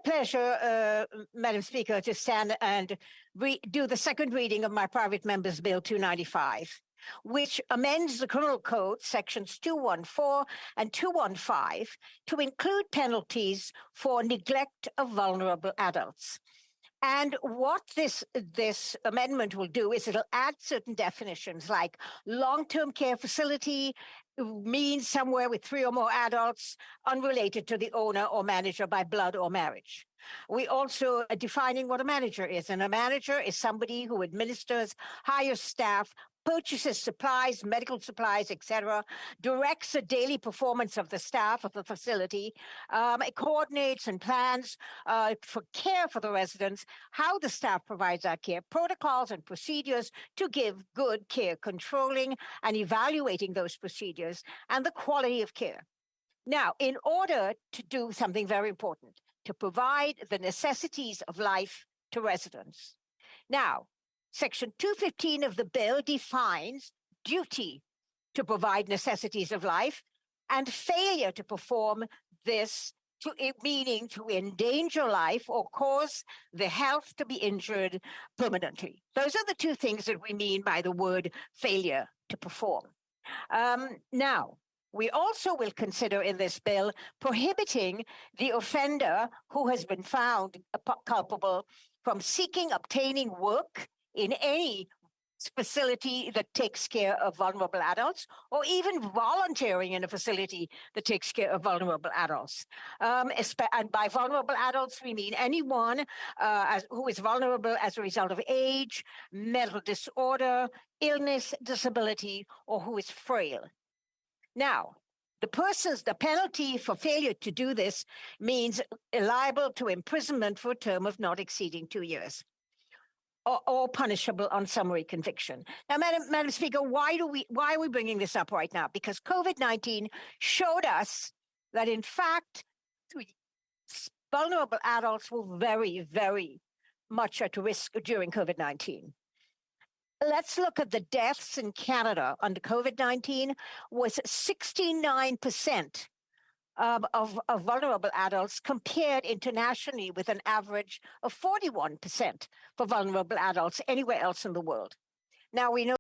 pleasure, Madam Speaker, to stand and do the second reading of my private member's Bill 295, which amends the Criminal Code, sections 214 and 215, to include penalties for neglect of vulnerable adults. And what this amendment will do is it'll add certain definitions like long-term care facility means somewhere with 3 or more adults unrelated to the owner or manager by blood or marriage. We also are defining what a manager is. And a manager is somebody who administers, hires staff, purchases supplies, medical supplies, etc., directs the daily performance of the staff of the facility, it coordinates and plans for care for the residents, how the staff provides that care, protocols and procedures to give good care, controlling and evaluating those procedures, and the quality of care. Now, in order to do something very important, to provide the necessities of life to residents. Now, Section 215 of the bill defines duty to provide necessities of life and failure to perform this, meaning to endanger life or cause the health to be injured permanently. Those are the two things that we mean by the word failure to perform. Now, we also will consider in this bill prohibiting the offender who has been found culpable from seeking, obtaining work in any facility that takes care of vulnerable adults, or even volunteering in a facility that takes care of vulnerable adults. And by vulnerable adults, we mean anyone who is vulnerable as a result of age, mental disorder, illness, disability, or who is frail. Now, the penalty for failure to do this means liable to imprisonment for a term of not exceeding 2 years. Or punishable on summary conviction. Now, Madam Speaker, why are we bringing this up right now? Because COVID-19 showed us that, in fact, vulnerable adults were very, very much at risk during COVID-19. Let's look at the deaths in Canada under COVID-19 was 69%. Of vulnerable adults compared internationally with an average of 41% for vulnerable adults anywhere else in the world. Now, we know